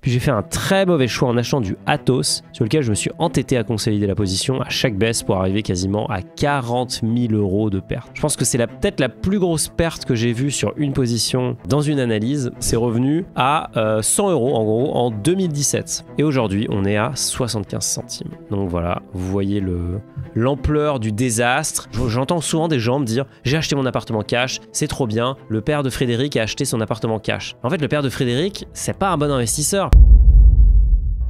Puis j'ai fait un très mauvais choix en achetant du Atos, sur lequel je me suis entêté à consolider la position à chaque baisse pour arriver quasiment à 40 000 € de perte. Je pense que c'est peut-être la plus grosse perte que j'ai vue sur une position dans une analyse. C'est revenu à 100 € en gros en 2017. Et aujourd'hui, on est à 75 centimes. Donc voilà, vous voyez l'ampleur du désastre. J'entends souvent des gens me dire « J'ai acheté mon appartement cash, c'est trop bien. Le père de Frédéric a acheté son appartement cash. » En fait, le père de Frédéric, c'est pas un bon investisseur.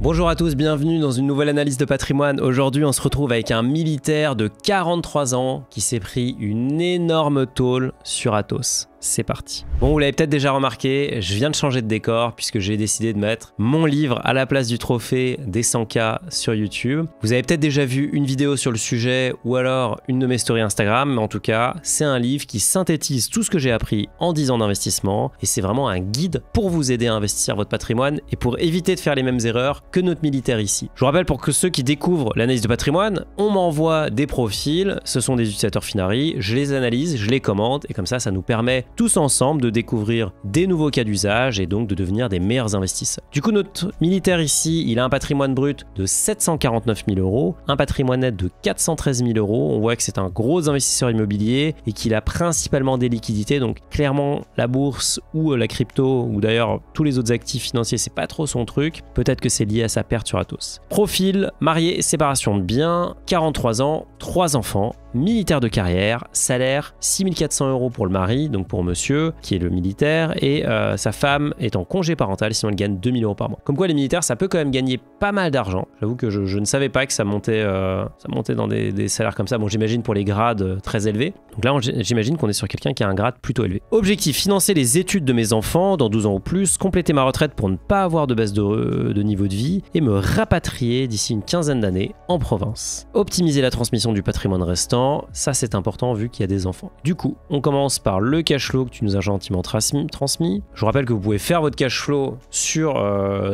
Bonjour à tous, bienvenue dans une nouvelle analyse de patrimoine. Aujourd'hui, on se retrouve avec un militaire de 43 ans qui s'est pris une énorme tôle sur Atos. C'est parti. Bon, vous l'avez peut-être déjà remarqué, je viens de changer de décor puisque j'ai décidé de mettre mon livre à la place du trophée des 100K sur YouTube. Vous avez peut-être déjà vu une vidéo sur le sujet ou alors une de mes stories Instagram, mais en tout cas, c'est un livre qui synthétise tout ce que j'ai appris en 10 ans d'investissement et c'est vraiment un guide pour vous aider à investir votre patrimoine et pour éviter de faire les mêmes erreurs que notre militaire ici. Je vous rappelle, pour que ceux qui découvrent l'analyse de patrimoine, on m'envoie des profils, ce sont des utilisateurs Finari, je les analyse, je les commente et comme ça nous permet tous ensemble de découvrir des nouveaux cas d'usage et donc de devenir des meilleurs investisseurs. Du coup, notre militaire ici, il a un patrimoine brut de 749 000 €, un patrimoine net de 413 000 €. On voit que c'est un gros investisseur immobilier et qu'il a principalement des liquidités. Donc clairement, la bourse ou la crypto ou d'ailleurs tous les autres actifs financiers, c'est pas trop son truc. Peut-être que c'est lié à sa perte sur Atos. Profil, marié, séparation de biens, 43 ans, 3 enfants, militaire de carrière, salaire 6 400 € pour le mari, donc pour monsieur qui est le militaire, et sa femme est en congé parental, sinon elle gagne 2 000 € par mois. Comme quoi les militaires, ça peut quand même gagner pas mal d'argent. J'avoue que je ne savais pas que ça montait dans des salaires comme ça. Bon, j'imagine pour les grades très élevés. Donc là, j'imagine qu'on est sur quelqu'un qui a un grade plutôt élevé. Objectif, financer les études de mes enfants dans 12 ans ou plus, compléter ma retraite pour ne pas avoir de baisse de niveau de vie et me rapatrier d'ici une quinzaine d'années en province. Optimiser la transmission du patrimoine restant, ça c'est important vu qu'il y a des enfants. Du coup, on commence par le cash flow que tu nous as gentiment transmis. Je vous rappelle que vous pouvez faire votre cash flow sur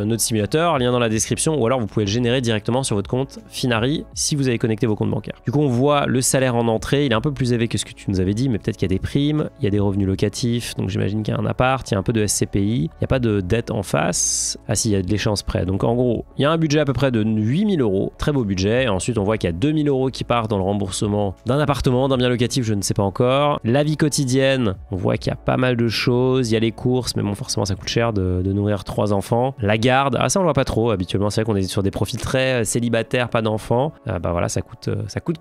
notre simulateur, lien dans la description, ou alors vous pouvez le générer directement sur votre compte Finari si vous avez connecté vos comptes bancaires. Du coup, on voit le salaire en entrée, il est un peu plus élevé que ce que tu nous avais dit, mais peut-être qu'il y a des primes, il y a des revenus locatifs, donc j'imagine qu'il y a un appart, il y a un peu de SCPI, il n'y a pas de dette en face. Ah si, il y a de l'échéance prêt. Donc en gros, il y a un budget à peu près de 8 000 €, très beau budget. Et ensuite, on voit qu'il y a 2 000 € qui partent dans le remboursement d'un appartement, d'un bien locatif, je ne sais pas encore. La vie quotidienne, on voit qu'il y a pas mal de choses, il y a les courses, mais bon, forcément ça coûte cher de nourrir 3 enfants. La garde, ça on le voit pas trop habituellement, c'est vrai qu'on est sur des profils très célibataires, pas d'enfants. Bah voilà, ça coûte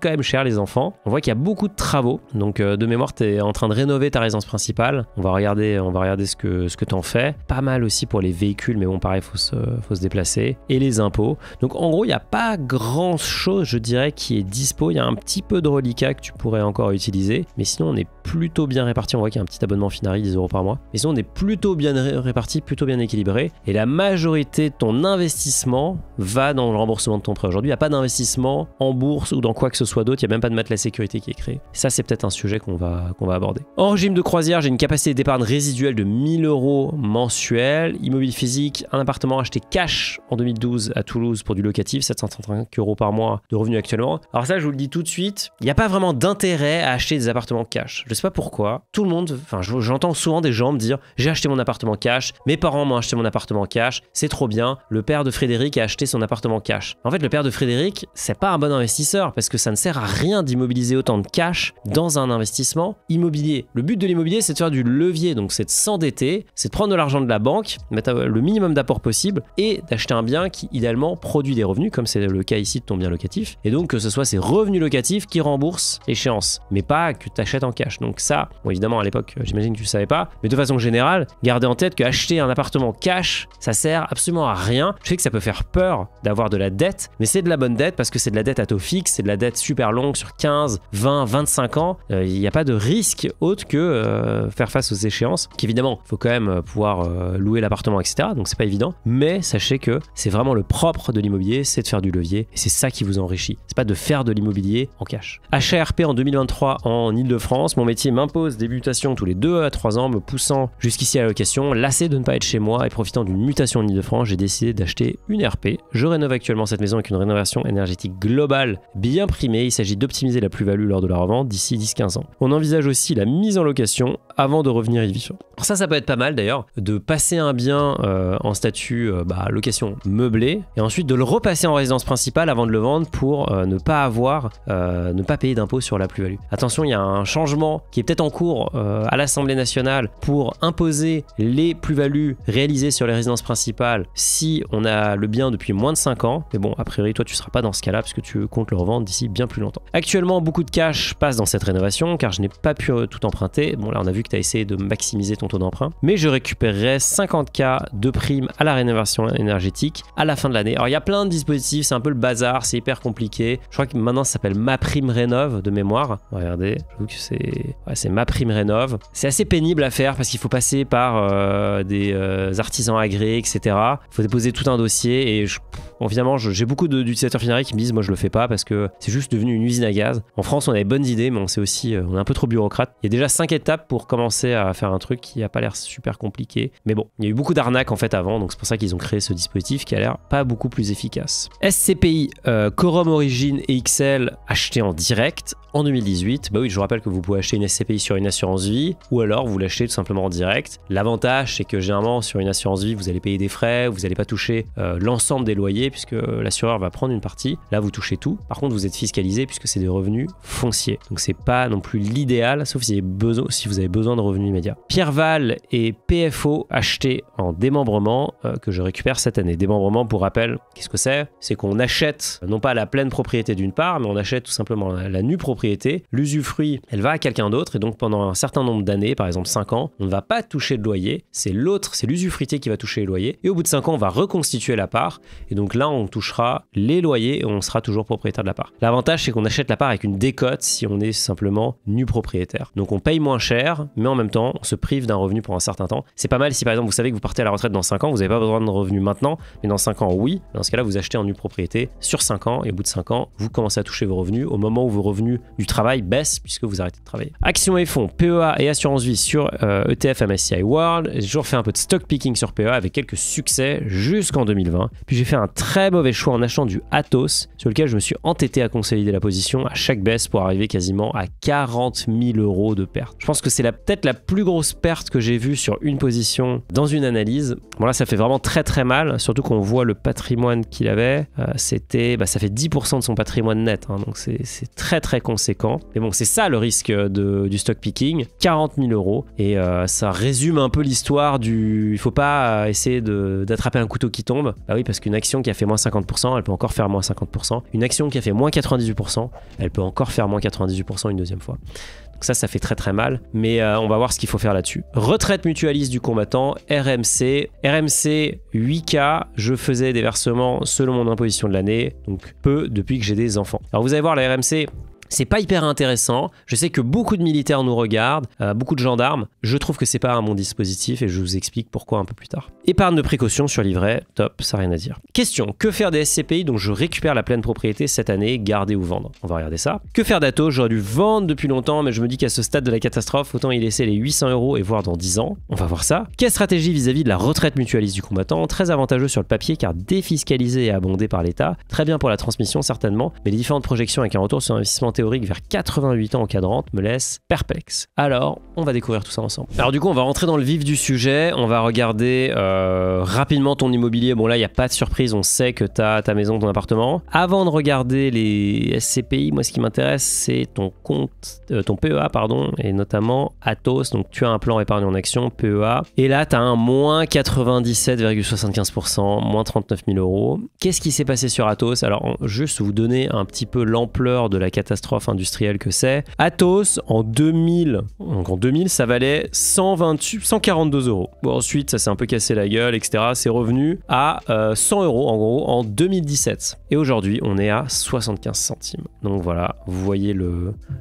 quand même cher les enfants. On voit qu'il y a beaucoup de travaux, donc de mémoire tu es en train de rénover ta résidence principale. On va regarder ce que tu en fais. Pas mal aussi pour les véhicules, mais bon pareil, faut se déplacer. Et les impôts. Donc en gros, il n'y a pas grand chose, je dirais, qui est dispo. Il y a un petit peu de reliquat que tu pourrais encore utiliser, mais sinon on est plutôt bien réparti. On voit qu'il y a un petit abonnement Finari, 10 € par mois, mais sinon on est plutôt bien réparti, plutôt bien équilibré, et la majorité de ton investissement va dans le remboursement de ton prêt. Aujourd'hui, il n'y a pas d'investissement en bourse ou dans quoi que ce soit d'autre, il n'y a même pas de matelas sécurité qui est créé. Ça, c'est peut-être un sujet qu'on va aborder. En régime de croisière, j'ai une capacité d'épargne résiduelle de 1 000 € mensuel. Immobilier physique, un appartement acheté cash en 2012 à Toulouse pour du locatif, 735 € par mois de revenus actuellement. Alors ça, je vous le dis tout de suite, il n'y a pas vraiment d'intérêt à acheter des appartements cash. Je sais pas pourquoi. Tout le monde, j'entends souvent des gens me dire « J'ai acheté mon appartement cash, mes parents m'ont acheté mon appartement cash, c'est trop bien, le père de Frédéric a acheté son appartement cash. » En fait, le père de Frédéric, c'est pas un bon investisseur parce que ça ne sert à rien d'immobiliser autant de cash dans un investissement immobilier. Le but de l'immobilier, c'est de faire du levier, donc c'est de s'endetter, c'est de prendre de l'argent de la banque, mettre le minimum d'apport possible et d'acheter un bien qui, idéalement, produit des revenus, comme c'est le cas ici de ton bien locatif. Et donc, que ce soit ces revenus locatifs qui remboursent l'échéance, mais pas que tu achètes en cash. Donc ça, bon, évidemment, à l'époque, j'imagine que tu ne savais pas, mais de façon générale, gardez en tête qu'acheter un appartement cash, ça sert absolument à rien. Je sais que ça peut faire peur d'avoir de la dette, mais c'est de la bonne dette parce que c'est de la dette à taux fixe, c'est de la dette super longue sur 15, 20, 25 ans. Il n'y a pas de risque autre que faire face aux échéances. Qu'évidemment, il faut quand même pouvoir louer l'appartement, etc. Donc c'est pas évident, mais sachez que c'est vraiment le propre de l'immobilier, c'est de faire du levier et c'est ça qui vous enrichit. C'est pas de faire de l'immobilier en cash. HARP en 2023 en Ile-de-France, mon métier m'impose des mutations tous les 2 à 3 ans, me poussant jusqu'ici à la location. Lassé de ne pas être chez moi et profitant d'une mutation en Ile-de-France, j'ai décidé d'acheter une RP. Je rénove actuellement cette maison avec une rénovation énergétique globale bien primée. Il s'agit d'optimiser la plus-value lors de la revente d'ici 10-15 ans. On envisage aussi la mise en location avant de revenir y vivre. Alors ça peut être pas mal d'ailleurs, de passer un bien en statut location meublée et ensuite de le repasser en résidence principale avant de le vendre pour ne pas payer d'impôt sur la plus-value. Attention, il y a un changement qui est peut-être en cours à l'Assemblée nationale pour imposer les plus-values réalisées sur les résidences principales si on a le bien depuis moins de 5 ans. Mais bon, a priori, toi, tu ne seras pas dans ce cas-là puisque tu comptes le revendre d'ici bien plus longtemps. Actuellement, beaucoup de cash passe dans cette rénovation car je n'ai pas pu tout emprunter. Bon, là, on a vu que tu as essayé de maximiser ton taux d'emprunt, mais je récupérerai 50K de primes à la rénovation énergétique à la fin de l'année. Alors, il y a plein de dispositifs, c'est un peu le bazar, c'est hyper compliqué. Je crois que maintenant, ça s'appelle MaPrimeRénov' de mémoire. Regardez, je trouve que c'est MaPrimeRénov'. C'est assez pénible à faire parce qu'il faut passer par des artisans agréés, etc. Il faut déposer tout un dossier et évidemment, j'ai beaucoup d'utilisateurs finaux qui me disent moi je le fais pas parce que c'est juste devenu une usine à gaz. En France, on a des bonnes idées, mais on est un peu trop bureaucrate. Il y a déjà 5 étapes pour commencer à faire un truc qui n'a pas l'air super compliqué. Mais bon, il y a eu beaucoup d'arnaques en fait avant, donc c'est pour ça qu'ils ont créé ce dispositif qui a l'air pas beaucoup plus efficace. SCPI, Quorum Origin et XL acheté en direct en 2018. Bah oui, je vous rappelle que vous pouvez acheter une SCPI sur une assurance vie ou alors vous l'achetez tout simplement en direct. L'avantage, c'est que généralement sur une assurance vie, vous allez payer des frais, vous n'allez pas toucher l'ensemble des loyers puisque l'assureur va prendre une partie. Là, vous touchez tout. Par contre, vous êtes fiscalisé puisque c'est des revenus fonciers. Donc, c'est pas non plus l'idéal, sauf si vous avez besoin de revenus immédiats. Pierreval et PFO achetés en démembrement que je récupère cette année. Démembrement, pour rappel, qu'est-ce que c'est? C'est qu'on achète non pas la pleine propriété d'une part, mais on achète tout simplement la nue propriété. L'usufruit, elle va à quelqu'un d'autre et donc pendant un certain nombre d'années, par exemple 5 ans, on ne va pas toucher de loyer. C'est l'usufruitier qui va toucher les loyers. Et au bout de 5 ans, on va reconstituer la part. Et donc là, on touchera les loyers et on sera toujours propriétaire de la part. L'avantage, c'est qu'on achète la part avec une décote si on est simplement nu propriétaire. Donc on paye moins cher, mais en même temps, on se prive d'un revenu pour un certain temps. C'est pas mal si par exemple, vous savez que vous partez à la retraite dans 5 ans, vous n'avez pas besoin de revenus maintenant, mais dans 5 ans, oui. Dans ce cas-là, vous achetez en nue propriété sur 5 ans et au bout de 5 ans, vous commencez à toucher vos revenus au moment où vos revenus du travail baissent puisque vous arrêtez de travailler. Actions et fonds, PEA et assurance vie sur ETF MSCI World. J'ai toujours fait un peu de stock picking sur PEA avec quelques succès jusqu'en 2020. Puis j'ai fait un très mauvais choix en achetant du Atos sur lequel je me suis entêté à consolider la position à chaque baisse pour arriver quasiment à 40 000 € de perte. Je pense que c'est peut-être la plus grosse perte que j'ai vue sur une position dans une analyse. Bon là, ça fait vraiment très très mal, surtout qu'on voit le patrimoine qu'il avait. Ça fait 10% de son patrimoine net, hein, donc c'est très très conséquent. Mais bon, c'est ça le risque du stock picking, 40 000 € et ça résume un peu l'histoire il faut pas essayer d'attraper un couteau qui tombe. Bah oui, parce qu'une action qui a fait moins 50%, elle peut encore faire moins 50%. Une action qui a fait moins 98%, elle peut encore faire moins 98% une deuxième fois. Donc ça fait très très mal, mais on va voir ce qu'il faut faire là-dessus. Retraite mutualiste du combattant, RMC 8K, je faisais des versements selon mon imposition de l'année, donc peu depuis que j'ai des enfants. Alors vous allez voir, la RMC, c'est pas hyper intéressant. Je sais que beaucoup de militaires nous regardent, beaucoup de gendarmes. Je trouve que c'est pas un bon dispositif et je vous explique pourquoi un peu plus tard. Épargne de précaution sur livret, top, ça n'a rien à dire. Question, que faire des SCPI dont je récupère la pleine propriété cette année, garder ou vendre? On va regarder ça. Que faire d'Atos? J'aurais dû vendre depuis longtemps, mais je me dis qu'à ce stade de la catastrophe, autant y laisser les 800 € et voir dans 10 ans. On va voir ça. Quelle stratégie vis-à-vis de la retraite mutualiste du combattant? Très avantageux sur le papier car défiscalisé et abondé par l'État. Très bien pour la transmission certainement, mais les différentes projections avec un retour sur investissement théorique vers 88 ans encadrante me laisse perplexe. Alors, on va découvrir tout ça ensemble. Alors du coup, on va rentrer dans le vif du sujet. On va regarder rapidement ton immobilier. Bon là, il n'y a pas de surprise. On sait que tu as ta maison, ton appartement. Avant de regarder les SCPI, moi, ce qui m'intéresse, c'est ton compte, ton PEA, pardon, et notamment Atos. Donc, tu as un plan épargne en action, PEA. Et là, tu as un moins 97,75%, moins 39 000 €. Qu'est-ce qui s'est passé sur Atos? Alors, juste vous donner un petit peu l'ampleur de la catastrophe industrielle que c'est. Atos, en 2000, ça valait 142 €. Bon, ensuite, ça s'est un peu cassé la gueule, etc. C'est revenu à 100 € en gros en 2017. Et aujourd'hui, on est à 75 centimes. Donc voilà, vous voyez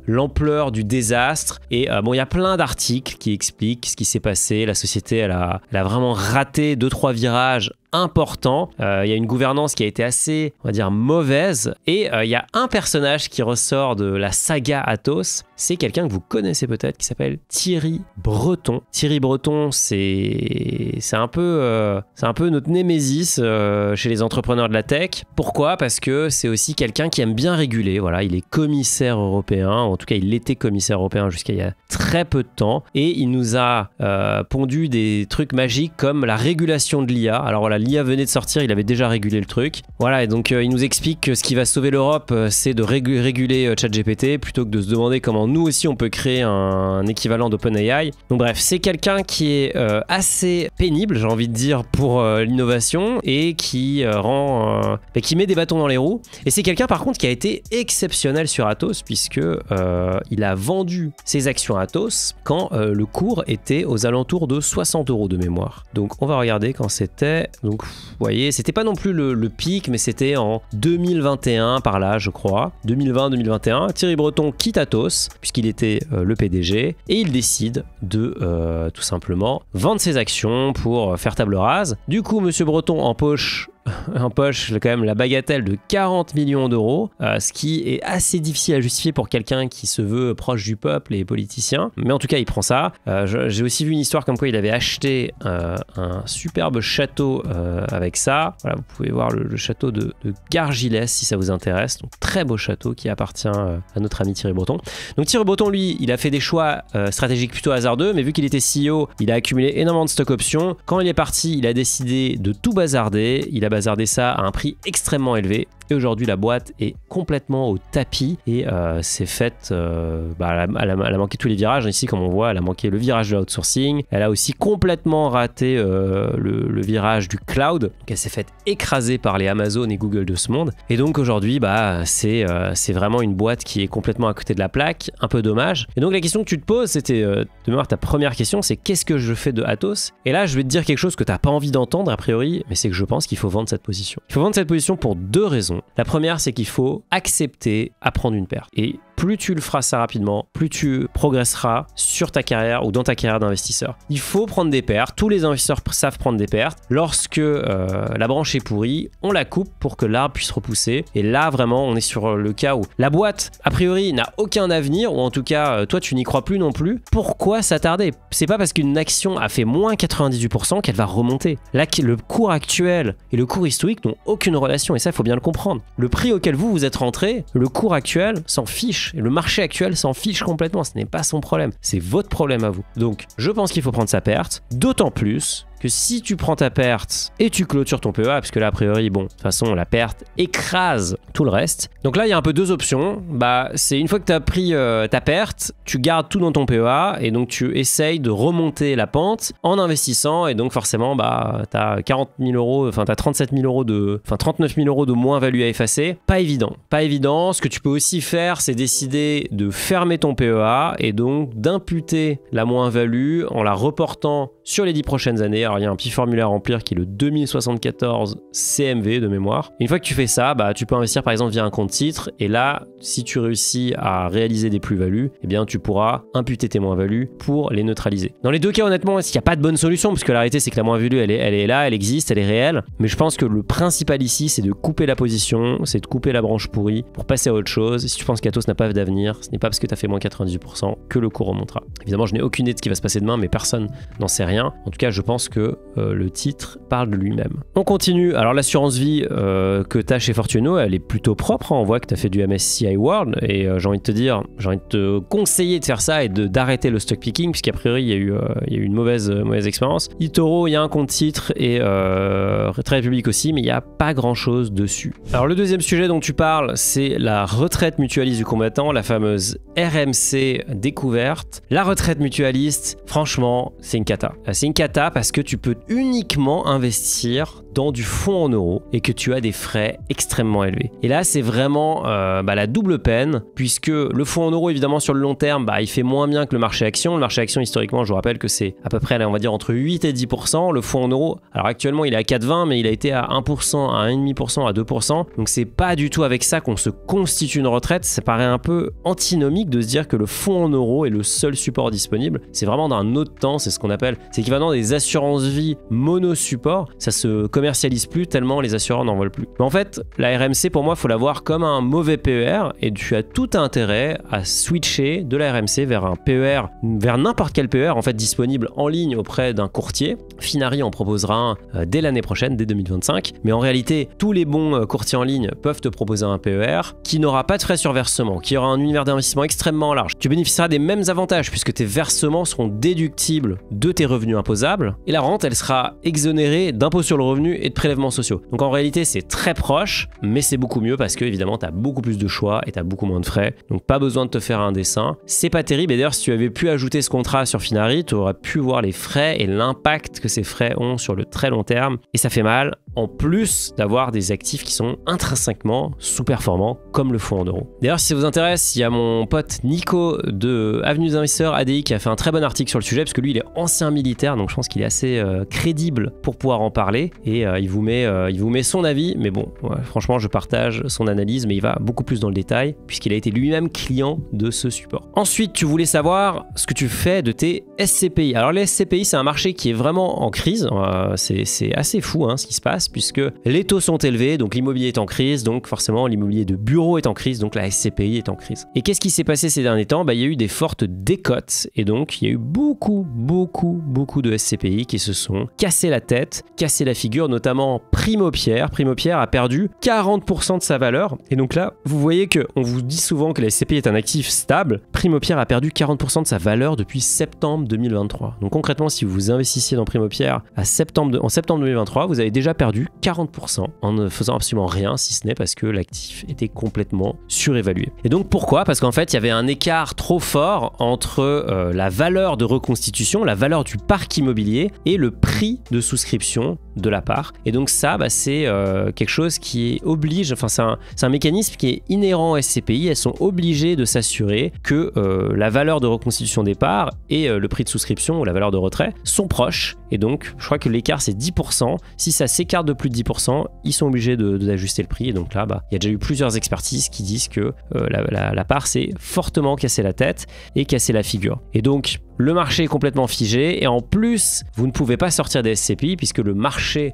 l'ampleur du désastre. Et bon, il y a plein d'articles qui expliquent ce qui s'est passé. La société, elle a vraiment raté 2-3 virages important. Il y a une gouvernance qui a été assez, on va dire, mauvaise. Et il y a un personnage qui ressort de la saga Athos. C'est quelqu'un que vous connaissez peut-être qui s'appelle Thierry Breton. Thierry Breton, c'est un peu notre némésis chez les entrepreneurs de la tech. Pourquoi? Parce que c'est aussi quelqu'un qui aime bien réguler. Voilà, il est commissaire européen. En tout cas, il était commissaire européen jusqu'à il y a très peu de temps. Et il nous a pondu des trucs magiques comme la régulation de l'IA. Alors voilà, l'IA venait de sortir, il avait déjà régulé le truc. Voilà, et donc il nous explique que ce qui va sauver l'Europe, c'est de réguler ChatGPT plutôt que de se demander comment nous aussi on peut créer un équivalent d'OpenAI. Donc bref, c'est quelqu'un qui est assez pénible, j'ai envie de dire, pour l'innovation et qui qui met des bâtons dans les roues. Et c'est quelqu'un par contre qui a été exceptionnel sur Athos puisque il a vendu ses actions Athos quand le cours était aux alentours de 60 € de mémoire. Donc on va regarder quand c'était. Donc vous voyez, c'était pas non plus le pic, mais c'était en 2021 par là, je crois. 2020-2021. Thierry Breton quitte Athos puisqu'il était le PDG et il décide de tout simplement vendre ses actions pour faire table rase. Du coup, Monsieur Breton empoche quand même la bagatelle de 40 millions d'euros, ce qui est assez difficile à justifier pour quelqu'un qui se veut proche du peuple et politicien. Mais en tout cas, il prend ça. J'ai aussi vu une histoire comme quoi il avait acheté un superbe château avec ça. Voilà, vous pouvez voir le château de Gargilès si ça vous intéresse. Donc très beau château qui appartient à notre ami Thierry Breton. Donc Thierry Breton, lui, il a fait des choix stratégiques plutôt hasardeux, mais vu qu'il était CEO, il a accumulé énormément de stock options. Quand il est parti, il a décidé de tout bazarder. Il a bazardé ça à un prix extrêmement élevé. Et aujourd'hui, la boîte est complètement au tapis et c'est faite. Elle a manqué tous les virages. Ici, comme on voit, elle a manqué le virage de l'outsourcing. Elle a aussi complètement raté le virage du cloud. Donc, elle s'est faite écraser par les Amazon et Google de ce monde. Et donc aujourd'hui, c'est vraiment une boîte qui est complètement à côté de la plaque. Un peu dommage. Et donc la question que tu te poses, c'était de mémoire ta première question, c'est qu'est-ce que je fais de Athos? Et là, je vais te dire quelque chose que tu n'as pas envie d'entendre a priori, mais c'est que je pense qu'il faut vendre cette position. Il faut vendre cette position pour deux raisons. La première, c'est qu'il faut accepter à prendre une perte. Et plus tu le feras ça rapidement, plus tu progresseras sur ta carrière ou dans ta carrière d'investisseur. Il faut prendre des pertes. Tous les investisseurs savent prendre des pertes. Lorsque la branche est pourrie, on la coupe pour que l'arbre puisse repousser. Et là, vraiment, on est sur le cas où la boîte, a priori, n'a aucun avenir, ou en tout cas, toi, tu n'y crois plus non plus. Pourquoi s'attarder? C'est pas parce qu'une action a fait moins 98% qu'elle va remonter. Là, le cours actuel et le cours historique n'ont aucune relation. Et ça, il faut bien le comprendre. Le prix auquel vous êtes rentré, le cours actuel s'en fiche. Et le marché actuel s'en fiche complètement, ce n'est pas son problème, c'est votre problème à vous. Donc je pense qu'il faut prendre sa perte, d'autant plus que si tu prends ta perte et tu clôtures ton PEA, parce que là, a priori, bon, de toute façon, la perte écrase tout le reste. Donc là, il y a un peu deux options. C'est une fois que tu as pris ta perte, tu gardes tout dans ton PEA et donc tu essayes de remonter la pente en investissant. Et donc, forcément, tu as 40 000 euros, enfin, tu as 39 000 euros de moins-value à effacer. Pas évident. Pas évident. Ce que tu peux aussi faire, c'est décider de fermer ton PEA et donc d'imputer la moins-value en la reportant sur les 10 prochaines années. Alors, il y a un petit formulaire à remplir qui est le 2074 CMV de mémoire. Et une fois que tu fais ça, tu peux investir par exemple via un compte titre. Et là, si tu réussis à réaliser des plus-values, eh bien, tu pourras imputer tes moins-values pour les neutraliser. Dans les deux cas, honnêtement, il n'y a pas de bonne solution parce que la réalité, c'est que la moins-value, elle est là, elle existe, elle est réelle. Mais je pense que le principal ici, c'est de couper la position, c'est de couper la branche pourrie pour passer à autre chose. Si tu penses qu'Athos n'a pas d'avenir, ce n'est pas parce que tu as fait moins 98% que le cours remontera. Évidemment, je n'ai aucune idée de ce qui va se passer demain, mais personne n'en sait rien. En tout cas, je pense que le titre parle de lui-même. On continue. Alors l'assurance vie que tu as chez Fortuno, elle est plutôt propre. On voit que tu as fait du MSCI World et j'ai envie de te conseiller de faire ça et d'arrêter le stock picking puisqu'a priori il y a eu une mauvaise expérience. eToro, il y a un compte titre et Trade Republic aussi, mais il n'y a pas grand chose dessus. Alors le deuxième sujet dont tu parles, c'est la retraite mutualiste du combattant, la fameuse RMC découverte. La retraite mutualiste, franchement, c'est une cata. C'est une cata parce que tu peux uniquement investir dans du fonds en euros et que tu as des frais extrêmement élevés. Et là, c'est vraiment la double peine puisque le fonds en euros, évidemment, sur le long terme, il fait moins bien que le marché action. Le marché action, historiquement, je vous rappelle que c'est à peu près, là, on va dire, entre 8 et 10%. Le fonds en euros, alors actuellement, il est à 4,20, mais il a été à 1%, à 1,5%, à 2%. Donc, c'est pas du tout avec ça qu'on se constitue une retraite. Ça paraît un peu antinomique de se dire que le fonds en euros est le seul support disponible. C'est vraiment d'un autre temps. C'est ce qu'on appelle, c'est équivalent des assurances vie mono-support. Ça se commercialise plus tellement les assureurs n'en veulent plus. Mais en fait, la RMC, pour moi, il faut la voir comme un mauvais PER et tu as tout intérêt à switcher de la RMC vers un PER, vers n'importe quel PER en fait disponible en ligne auprès d'un courtier. Finari en proposera un dès l'année prochaine, dès 2025. Mais en réalité, tous les bons courtiers en ligne peuvent te proposer un PER qui n'aura pas de frais sur versement, qui aura un univers d'investissement extrêmement large. Tu bénéficieras des mêmes avantages puisque tes versements seront déductibles de tes revenus imposables et la rente, elle sera exonérée d'impôts sur le revenu et de prélèvements sociaux. Donc en réalité, c'est très proche, mais c'est beaucoup mieux parce que évidemment, tu as beaucoup plus de choix et tu as beaucoup moins de frais. Donc pas besoin de te faire un dessin. C'est pas terrible et d'ailleurs, si tu avais pu ajouter ce contrat sur Finari, tu aurais pu voir les frais et l'impact que ces frais ont sur le très long terme et ça fait mal. En plus d'avoir des actifs qui sont intrinsèquement sous-performants comme le fonds en euros. D'ailleurs, si ça vous intéresse, il y a mon pote Nico de Avenue des Investisseurs ADI qui a fait un très bon article sur le sujet parce que lui, il est ancien militaire, donc je pense qu'il est assez crédible pour pouvoir en parler et il vous met son avis. Mais bon, ouais, franchement, je partage son analyse, mais il va beaucoup plus dans le détail puisqu'il a été lui-même client de ce support. Ensuite, tu voulais savoir ce que tu fais de tes SCPI. Alors les SCPI, c'est un marché qui est vraiment en crise. C'est assez fou ce qui se passe puisque les taux sont élevés, donc l'immobilier est en crise, donc forcément l'immobilier de bureau est en crise, donc la SCPI est en crise. Et qu'est-ce qui s'est passé ces derniers temps? Il y a eu des fortes décotes et donc il y a eu beaucoup de SCPI qui se sont cassés la tête, cassés la figure, notamment Primopierre. Primopierre a perdu 40% de sa valeur et donc là, vous voyez qu'on vous dit souvent que la SCPI est un actif stable. Primopierre a perdu 40% de sa valeur depuis septembre 2023. Donc concrètement, si vous investissiez dans Primopierre en septembre 2023, vous avez déjà perdu 40% en ne faisant absolument rien, si ce n'est parce que l'actif était complètement surévalué. Et donc pourquoi? Parce qu'en fait, il y avait un écart trop fort entre la valeur de reconstitution, la valeur du parc immobilier et le prix de souscription de la part. Et donc ça, c'est quelque chose qui oblige, enfin c'est un mécanisme qui est inhérent aux SCPI. Elles sont obligées de s'assurer que la valeur de reconstitution des parts et le prix de souscription ou la valeur de retrait sont proches. Et donc, je crois que l'écart c'est 10%. Si ça s'écarte de plus de 10%, ils sont obligés d'ajuster le prix. Et donc là, il y a déjà eu plusieurs expertises qui disent que la part s'est fortement cassé la tête et cassé la figure. Et donc, le marché est complètement figé et en plus, vous ne pouvez pas sortir des SCPI puisque le marché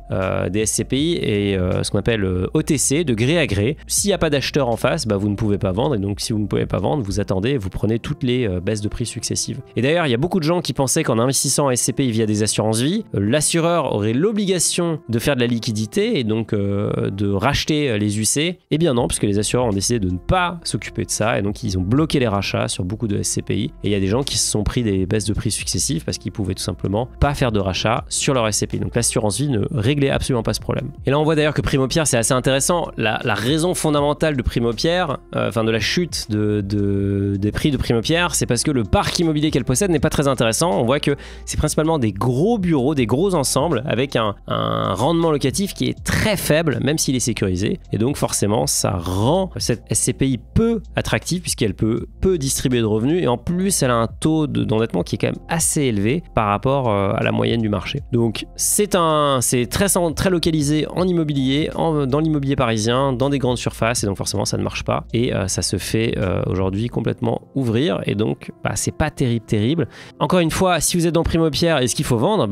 des SCPI est ce qu'on appelle OTC, de gré à gré. S'il n'y a pas d'acheteur en face, vous ne pouvez pas vendre et donc si vous ne pouvez pas vendre, vous attendez et vous prenez toutes les baisses de prix successives. Et d'ailleurs, il y a beaucoup de gens qui pensaient qu'en investissant en SCPI via des assurances vie, l'assureur aurait l'obligation de faire de la liquidité et donc de racheter les UC. Eh bien non, puisque les assureurs ont décidé de ne pas s'occuper de ça et donc ils ont bloqué les rachats sur beaucoup de SCPI et il y a des gens qui se sont pris des baisses de prix successives parce qu'ils pouvaient tout simplement pas faire de rachat sur leur SCPI. Donc l'assurance vie ne réglait absolument pas ce problème. Et là on voit d'ailleurs que Primopierre, c'est assez intéressant. La raison fondamentale de Primopierre, de la chute des prix de Primopierre, c'est parce que le parc immobilier qu'elle possède n'est pas très intéressant. On voit que c'est principalement des gros bureaux, des gros ensembles avec un rendement locatif qui est très faible, même s'il est sécurisé. Et donc forcément, ça rend cette SCPI peu attractive puisqu'elle peut distribuer de revenus et en plus, elle a un taux d'endettement qui est quand même assez élevé par rapport à la moyenne du marché. Donc c'est très localisé en immobilier, dans l'immobilier parisien, dans des grandes surfaces et donc forcément ça ne marche pas et ça se fait aujourd'hui complètement ouvrir et donc c'est pas terrible. Encore une fois, si vous êtes dans Primopierre, est-ce qu'il faut vendre?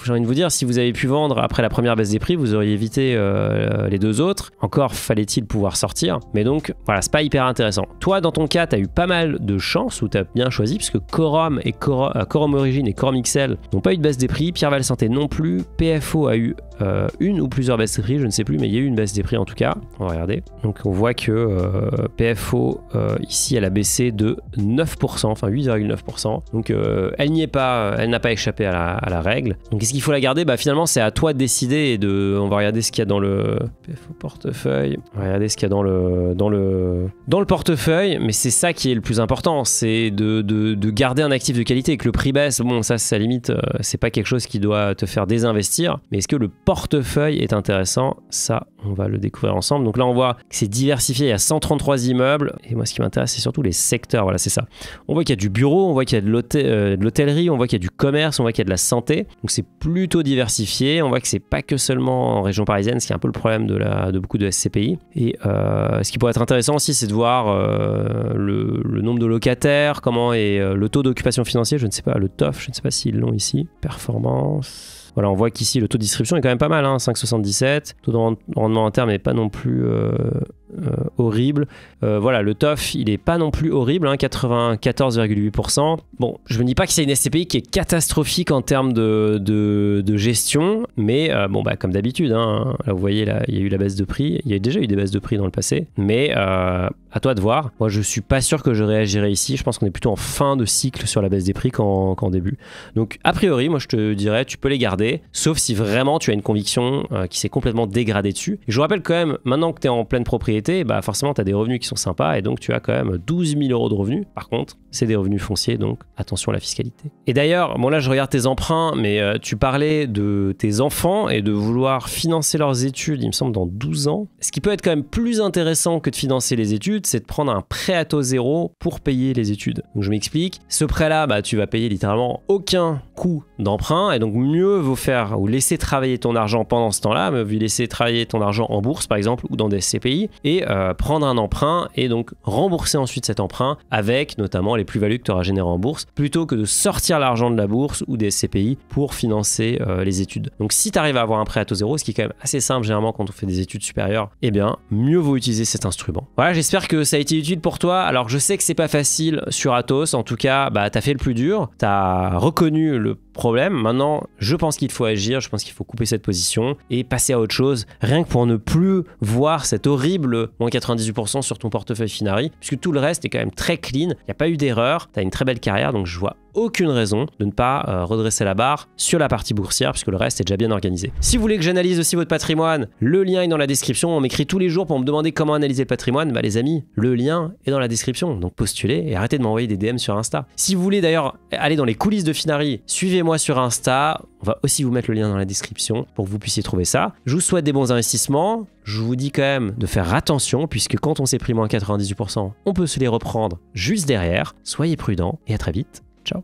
J'ai envie de vous dire, si vous avez pu vendre après la première baisse des prix, vous auriez évité les deux autres. Encore fallait-il pouvoir sortir. Mais donc, voilà, c'est pas hyper intéressant. Toi, dans ton cas, tu as eu pas mal de chance où tu as bien choisi, puisque Quorum Origin et Quorum XL n'ont pas eu de baisse des prix. Pierre-Val Santé non plus. PFO a eu une ou plusieurs baisses des prix, je ne sais plus, mais il y a eu une baisse des prix en tout cas. On va regarder. Donc, on voit que PFO, ici, elle a baissé de 9%, enfin 8,9%. Donc, elle n'y est pas, elle n'a pas échappé à la règle. Donc, est-ce qu'il faut la garder? Finalement, c'est à toi de décider et on va regarder ce qu'il y a dans le PFO portefeuille. On va regarder ce qu'il y a dans le portefeuille, mais c'est ça qui est le plus important, c'est de garder un actif de qualité et que le prix baisse. Bon, ça, c'est à la limite, c'est pas quelque chose qui doit te faire désinvestir, mais est-ce que le portefeuille est intéressant? Ça, on va le découvrir ensemble. Donc là, on voit que c'est diversifié, il y a 133 immeubles, et moi, ce qui m'intéresse, c'est surtout les secteurs. Voilà, c'est ça. On voit qu'il y a du bureau, on voit qu'il y a de l'hôtellerie, on voit qu'il y a du commerce, on voit qu'il y a de la santé. Donc c'est plutôt diversifié. On voit que c'est pas que seulement en région parisienne, ce qui est un peu le problème de beaucoup de SCPI. Et ce qui pourrait être intéressant aussi, c'est de voir le nombre de locataires, comment est le taux d'occupation financiers, je ne sais pas, le TOF, je ne sais pas s'ils l'ont ici. Performance. Voilà, on voit qu'ici le taux de distribution est quand même pas mal, hein, 5,77. Taux de rendement interne n'est pas non plus horrible. Voilà, le TOF, il est pas non plus horrible, hein, 94,8%. Bon, je me dis pas que c'est une SCPI qui est catastrophique en termes de gestion, mais bon, bah, comme d'habitude, hein, là vous voyez, là, il y a eu la baisse de prix. Il y a déjà eu des baisses de prix dans le passé, mais à toi de voir. Moi, je suis pas sûr que je réagirai ici. Je pense qu'on est plutôt en fin de cycle sur la baisse des prix qu'en début. Donc, a priori, moi, je te dirais, tu peux les garder, sauf si vraiment tu as une conviction qui s'est complètement dégradée dessus. Et je vous rappelle quand même, maintenant que tu es en pleine propriété, bah forcément, tu as des revenus qui sont sympas et donc tu as quand même 12 000 euros de revenus. Par contre, c'est des revenus fonciers, donc attention à la fiscalité. Et d'ailleurs, bon là, je regarde tes emprunts, mais tu parlais de tes enfants et de vouloir financer leurs études, il me semble, dans 12 ans. Ce qui peut être quand même plus intéressant que de financer les études, c'est de prendre un prêt à taux zéro pour payer les études. Donc je m'explique. Ce prêt-là, bah, tu vas payer littéralement aucun coût d'emprunt et donc mieux vaut faire ou laisser travailler ton argent pendant ce temps-là, mieux vaut laisser travailler ton argent en bourse par exemple ou dans des SCPI et prendre un emprunt et donc rembourser ensuite cet emprunt avec notamment les plus-values que tu auras générées en bourse plutôt que de sortir l'argent de la bourse ou des SCPI pour financer les études. Donc si tu arrives à avoir un prêt à taux zéro, ce qui est quand même assez simple généralement quand on fait des études supérieures, eh bien mieux vaut utiliser cet instrument. Voilà, j'espère que ça a été utile pour toi. Alors je sais que c'est pas facile sur Athos, en tout cas bah, tu as fait le plus dur, tu as reconnu le problème. Maintenant, je pense qu'il faut agir, je pense qu'il faut couper cette position et passer à autre chose, rien que pour ne plus voir cet horrible moins 98% sur ton portefeuille Finari, puisque tout le reste est quand même très clean, il n'y a pas eu d'erreur, tu as une très belle carrière, donc je vois aucune raison de ne pas redresser la barre sur la partie boursière puisque le reste est déjà bien organisé. Si vous voulez que j'analyse aussi votre patrimoine, le lien est dans la description. On m'écrit tous les jours pour me demander comment analyser le patrimoine. Bah les amis, le lien est dans la description. Donc postulez et arrêtez de m'envoyer des DM sur Insta. Si vous voulez d'ailleurs aller dans les coulisses de Finari, suivez-moi sur Insta. On va aussi vous mettre le lien dans la description pour que vous puissiez trouver ça. Je vous souhaite des bons investissements. Je vous dis quand même de faire attention puisque quand on s'est pris moins 98%, on peut se les reprendre juste derrière. Soyez prudents et à très vite. Ciao.